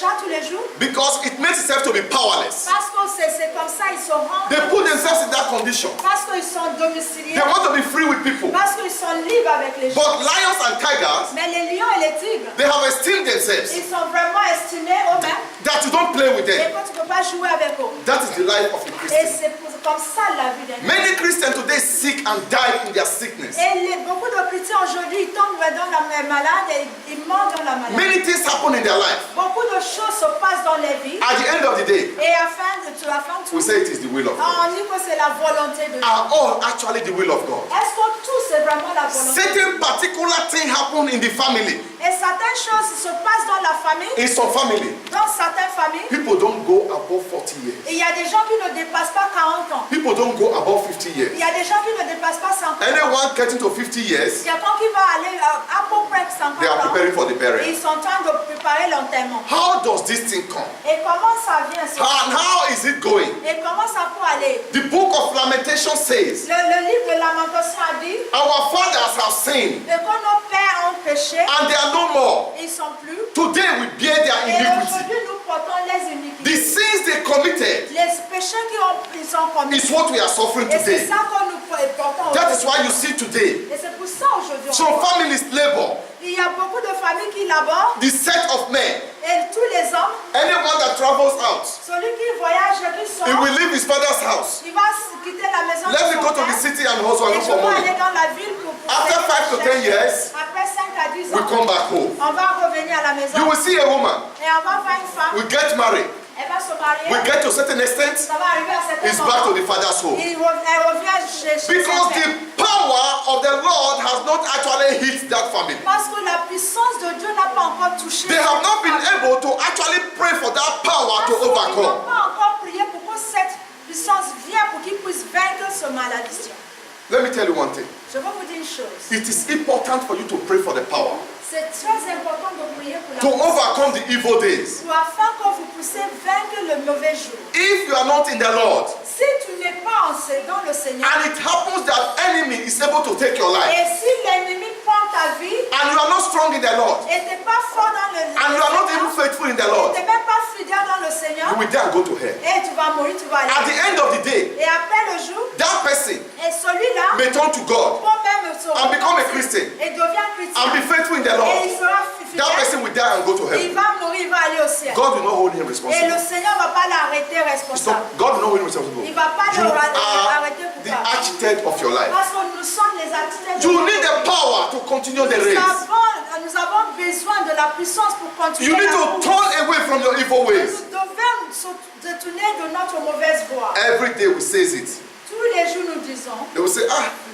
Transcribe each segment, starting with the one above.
pécheur tous les jours? Because it makes itself to be powerless. Parce que c'est comme ça, ils se rendent. They put themselves in that condition. Parce qu'ils sont domiciliés. They want to be free with people. Parce qu'ils sont libres avec les gens. But lions and tigers, Mais les lions et les tigres, they have esteemed themselves. ils sont vraiment estimés eux-mêmes. That you don't play with Et them. que tu ne peux pas jouer avec eux. That is the life of a Et Christian. c'est comme ça la vie d'un homme. Many Christians today sick and die in their sickness. Et beaucoup de chrétiens aujourd'hui, ils tombent dans la malade et ils meurent dans la maladie. Many things happen in their life. Beaucoup de choses se passent dans les vies. At the end of the day, Et à la fin de tout, we say it is the will of God. on dit que c'est la volonté de Dieu. Are all actually the will of God? Est-ce que tout c'est vraiment la volonté de Dieu? Certain particular thing happen in the family. Et certaines choses se passent dans la famille, In some family, dans certaines familles. people don't go above 40 years. Et il y a des gens qui ne dépassent pas 40 ans. People don't go above 50 Il years. y a des gens qui ne dépassent pas 50 ans. Anyone getting to 50 years, Quelqu'un qui va aller à peu près 50 they are ans. preparing for the Et burial. ils sont en train de préparer l'enterrement. How does this thing come? Et comment ça vient ça? And how is it going? Et comment ça peut aller? The book of Lamentation says, Le livre de Lamentation a dit our fathers have sinned, que nos pères ont péché, and they are no more. ils sont plus. Today we bear their Et iniquity. aujourd'hui nous portons les The iniquités. sins they committed Les péchés qu'ils ont commis. is what we are suffering Et c'est today. ça que nous portons That aujourd'hui. is why you see today Et c'est pour ça aujourd'hui. some families labor. Il y a beaucoup de familles qui laborent. The set of men, Et tous les hommes, anyone that travels out, celui qui voyage, qui sort, he will leave his father's house. il va quitter la maison Let me de go son to the père. city and hustle and Et look je for vais money. aller dans la ville pour After 5 to 10 years, après 5 à 10 we ans, come back home. on va revenir à la maison. You will see a woman, Et on va voir une femme. we get married, Elle va se marier. we get to a certain extent, Ça va arriver à certains it's back to moments. the father's home. Elle revient chez son Because père. the power of the Lord has not actually hit that family. Parce que la puissance de Dieu n'a pas encore touché. They have not been able to actually pray for that power to Parce qu'ils n'ont overcome. pas encore prié pour que cette puissance vienne pour qu'ils puissent vaincre ce maladie. Let me tell you one thing. Je vais vous dire une chose. It is important for you to pray for the power C'est très important de prier pour la to puissance. overcome the evil days. Pour afin que vous puissiez vaincre le mauvais jour. If you are not in the Lord Si tu n'es pas dans le Seigneur, and it happens that enemy is able to take your life et si l'ennemi prend ta vie, and you are not strong in the Lord et tu n'es pas fort dans le and you are not even faithful in the Lord, tu n'es même pas fidèle dans le Seigneur, you will die and go to hell. et tu vas mourir, tu vas At aller. the end of the day, Et après le jour, that person et celui-là, may turn to God peut même se and become a repentir Christian et devient chrétien. and be faithful in the Et Lord. il sera That fidèle. person will die and go to Il heaven. va mourir, il va aller au ciel. God will not hold him Et le responsible. Seigneur ne va pas l'arrêter It's responsable. not, God will not hold him responsible. Il ne va pas You are l'arrêter the coupable. architect of your life. Parce que nous sommes les artistes. You need the power to continue the race. Nous avons besoin de la puissance pour continuer. You need la to course. turn away from your evil ways. Nous devons se détourner de notre mauvaise voie. Every day we say it. Tous les jours nous disons. They will say,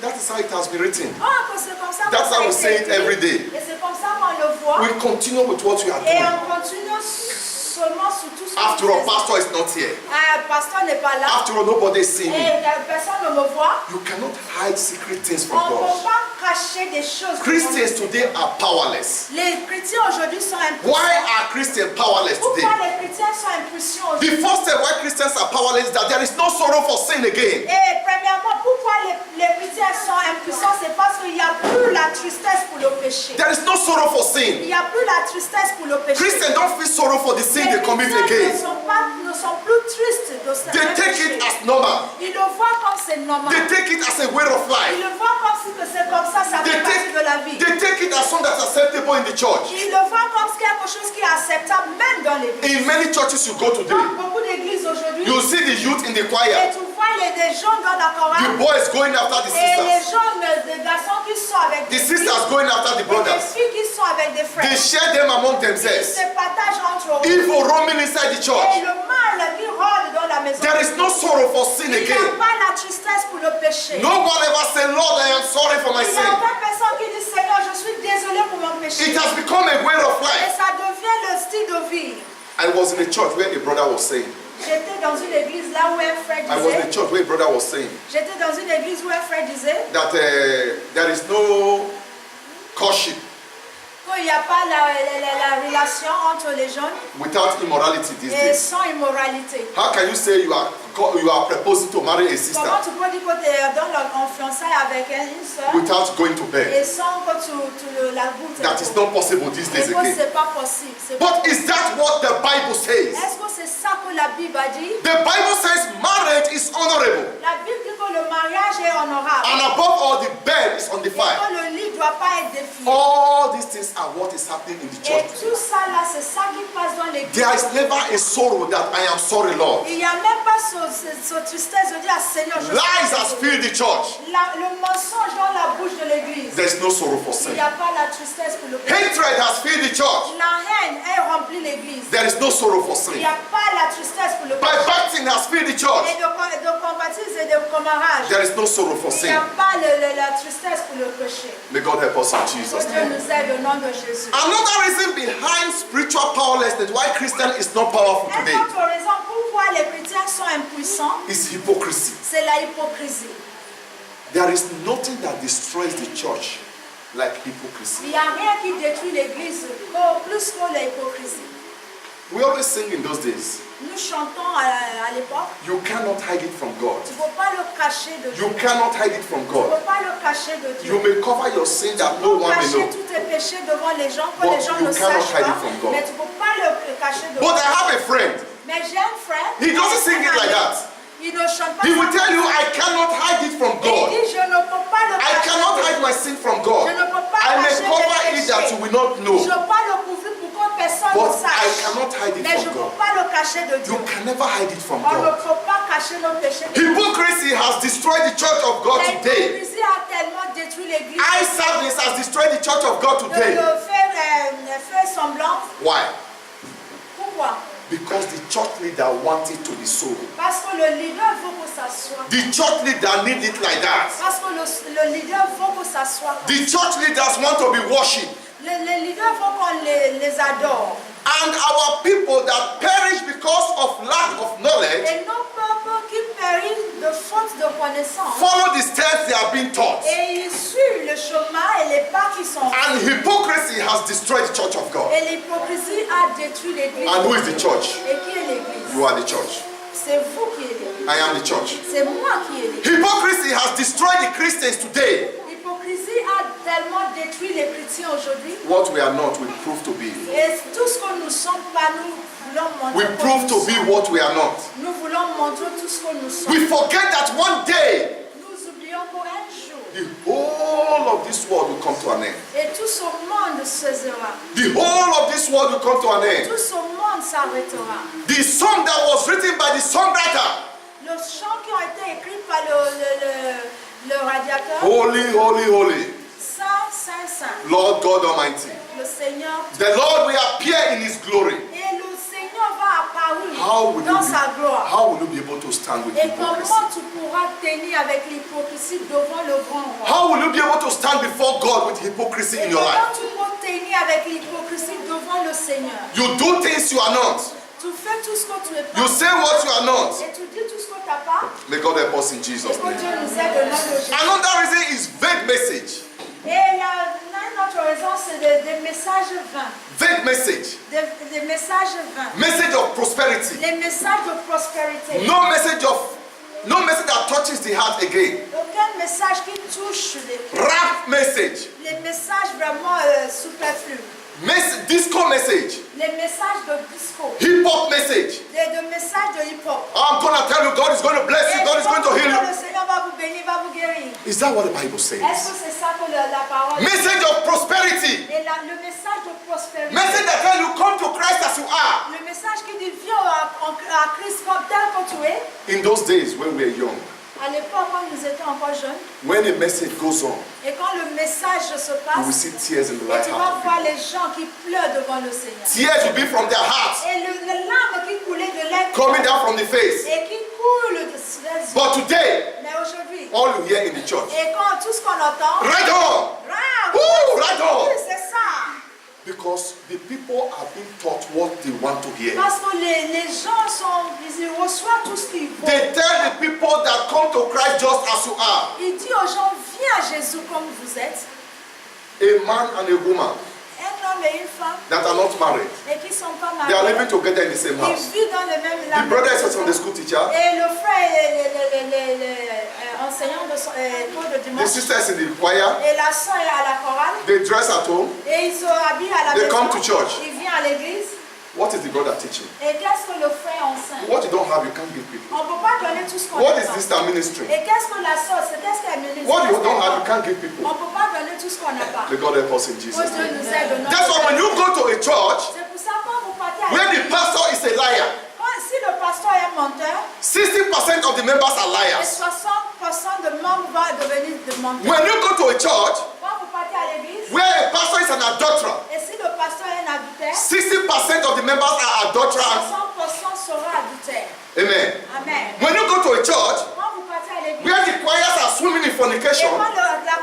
that is how it has been written. Ah, que c'est comme ça. That's que ça how a we été say it écrit. every day. Et c'est comme ça qu'on le voit. We continue with what we are Et doing. on continue seulement sur tout ce que After nous all, faisons. pastor is not here. Ah, le pasteur n'est pas là. After all, nobody is seeing me. Et personne ne me voit. You cannot hide secret things On from ne peut God. pas cacher des choses. Christians today are powerless. Les chrétiens aujourd'hui sont impuissants. Why are Christians powerless today? Pourquoi les chrétiens sont impuissants The aujourd'hui? first step why Christians are powerless is that there is no sorrow for sin again. Et premièrement, pourquoi les chrétiens sont impuissants? C'est parce qu'il n'y a plus la tristesse pour le péché. There is no sorrow for Il sin. n'y a plus la tristesse pour le péché. Christians don't feel sorrow for the sin they commit Les chrétiens again. ne sont plus tristes de ce They take péché. it as normal. Ils le voient comme c'est normal. They take it as a way of Ils life. le voient comme si que c'est comme ça They fait partie de la vie. take it as something that's acceptable in the church. Ils le voient comme quelque chose qui est acceptable même dans l'église. In many churches you go today, Dans beaucoup d'églises aujourd'hui, you see the youth in the et choir, tu vois des jeunes dans la the chorale, boys going after the et les sisters, jeunes, des garçons qui sont avec the des filles, sisters going after the et des brothers. filles qui sont avec des frères. They share them among Ils themselves. se partagent entre eux. Evil roaming inside the Et church. le mal qui rôde dans la maison. There is no sorrow for sin Il n'y a again. pas la tristesse pour le péché. No one ever say, Lord, I am sorry for my Il n'y a sin. aucune personne qui dit Seigneur, je suis désolé pour mon péché. It has become a way of Et life. ça devient le style de vie. I was in a church where a brother was saying, J'étais dans une église là où un frère I was in a disait, church where a brother was saying j'étais dans une église où un frère disait that there is no courtship qu'il n'y a pas la relation entre les jeunes without immorality these et days. sans immoralité. How can you say you are proposing to marry a sister Comment tu peux dire que tu es en fiançailles avec une soeur without going to bed? et sans que tu la goûtes? That is not possible these Et days que again. c'est pas possible. But is that what the Bible va dire, The Bible says marriage is honorable. la Bible dit que le mariage est honorable. And above all, the bed is Et undefiled. que le lit ne doit pas être défié. All these things are what is happening in the Et church. tout ça là, c'est ça qui passe dans l'église. There is never a sorrow that I am sorry, Lord. Il n'y a même pas ce tristesse de dire à Seigneur, je Lies has suis filled the church. le mensonge dans la bouche de l'église. There is no sorrow for Il sin. n'y a pas la tristesse pour le péché. Hatred has filled the church. La haine est remplie l'église. There is no sorrow for Il sin. n'y a pas la tristesse pour le péché. Backbiting has filled the church. Et de combatisme et de camarage. There is no sorrow for Il n'y a sin. pas la tristesse pour le péché. May God help us in Que Jesus' Dieu name. nous aide au nom de Jésus. Another reason behind spiritual powerlessness, why Christian is not powerful Une today, autre raison pourquoi les chrétiens sont impuissants, is hypocrisy. c'est la hypocrisie. There is nothing that destroys the church like hypocrisy. Il n'y a rien qui détruit l'église plus que l'hypocrisie. We always sing in those days, Nous chantons à l'époque, you cannot hide it from God. tu ne peux pas le cacher de Dieu. You cannot hide it from Tu ne God. peux pas le cacher de Dieu. You may cover your sin that Tu no peux one may cacher know. tous tes péchés devant les gens, que But les gens you ne cannot sachent hide pas. it from God. Mais tu ne peux pas le cacher devant But I les gens. have a friend. Mais j'ai un frère. He doesn't sing it like that. Il ne chante pas. He will tell you, I cannot hide it from Il God. dit, je ne peux pas le I cacher. cannot hide my sin from God. Je ne peux pas I may cacher cover mes it that péchés. you will not Je know. ne peux pas le couvrir pour que personne ne But I sache. cannot hide it Mais je from ne peux God. pas le cacher de Dieu. You can never hide it from On ne God. peut pas cacher nos péchés. Hypocrisy has destroyed the church of God La today. hypocrisie a tellement détruit l'église. Eye service has destroyed the church of God De today. le faire semblant. Why? Pourquoi? Because the church leader wants it to be so. Parce que le leader veut que ça soit. The church leader needs it like that. Parce que le leader veut que ça soit. The church leaders want to be worshipped. Les leaders veulent qu'on les adore. And our people that perish because of lack of knowledge Et nos peuples qui périssent de faute de connaissance. follow the steps they have been taught. Et ils suivent le chemin et les pas qui sont faits. And hypocrisy has destroyed the church of God. Et l'hypocrisie a détruit l'église. And who is the church? Et qui est l'église? You are the church. C'est vous qui êtes l'église. I am the church. C'est moi qui est l'église. Hypocrisy has destroyed the Christians today. L'hypocrisie a tellement détruit les chrétiens aujourd'hui. What we are not, we prove to be. Et tout ce que nous sommes pas, nous voulons We montrer. prove to be what we are not. Nous voulons montrer tout ce que nous sommes. We forget that one day Nous oublions qu'un jour, the whole of this world will come to an end. et tout ce monde cessera. The whole of this world will come to an end. Tout ce monde s'arrêtera. The song that was written by the songwriter, Les chants qui ont été écrits par le radiateur, Holy, holy, holy, Saint, Saint, Saint, Lord God Almighty. le Seigneur. The Lord will appear in His glory. Et le Seigneur va How will apparaître dans you sa gloire. How will you be able to stand with Et hypocrisy? comment tu pourras tenir avec l'hypocrisie devant le grand roi? How will you be able to stand before God with hypocrisy Et in your comment life? tu peux tenir avec l'hypocrisie devant le Seigneur? You do things you are not. Tu fais tout ce que tu n'es pas. You say what you are not. Et tu dis tout ce que tu n'as pas. May God help us in Et Jesus' que name. Dieu nous aide au nom de Jésus. Another reason is vague message. Et il y a une autre raison, c'est des messages vains. Vague message. Des messages vains. Message of prosperity. Les messages de prospérité. No message that touches the heart again. Aucun message qui touche Rap message. les messages vraiment superflus. Disco message. Les messages de disco. Hip hop message. Des messages de hip-hop. I'm gonna tell you, God is going to bless you, God is going to heal Le you. Seigneur va vous bénir, va vous guérir. Is that what the Bible says? Est-ce que c'est ça que la parole Message of prosperity. Et le message de prospérité. Message that tells you come to Christ as you are. Le message qui dit viens à Christ comme tel que tu es. In those days when we were young, À l'époque, quand nous étions encore jeunes, when a message goes on, et quand le message se you will passe, see tears in the et right tu vas heart. voir les gens qui pleurent devant le Seigneur. Tears will be from their hearts, Et les larmes qui coulaient de lèvres coming down from the face. et qui coulent de les yeux. But today, Mais aujourd'hui, all you hear in the church, et quand tout ce qu'on entend, right on, Rah, Woo, right on. oui, c'est ça. because the people are being taught what they want to hear. Parce que les gens ils reçoivent tout ce qu'ils veulent. They tell the people that come to Christ just as you are. Il dit aux gens, viens à Jésus comme vous êtes. A man and a woman Un homme et une femme, that are not married, et qui ne sont pas they are mariés. living together in the same Ils house. vivent dans le même The brother is a Sunday school teacher, Et le frère est enseignant de cours de the dimanche. sister is in the choir, Et la soeur est à la chorale. they dress at home, Et ils se habillent à la They maison. come to church. Ils viennent à l'église. What is the brother teaching? Et qu'est-ce que le frère enseigne? What you don't have, you can't give people. On ne peut pas donner tout ce qu'on What a. is this ministry? Et qu'est-ce que la sauce? Qu'est-ce qu'elle ministre? What you don't have, you can't give people. On ne peut pas donner tout ce qu'on n'a pas. May God help us in Jesus' Dieu name. nous aide au nom That's de why when you go to a church C'est pour ça quand vous partez à where the pastor is a liar, si le pasteur est menteur, 60% of the members are et liars. 60% de membres vont devenir des menteurs. When you go to a church Quand vous partez à l'église, where a pastor is an adulterer, et si le pasteur est un adultère, 60% of the members are adulterers. 60% sera adultère. Amen. Amen. When you go to a church Quand vous partez à l'église, where the choirs are swimming in et fornication, quand la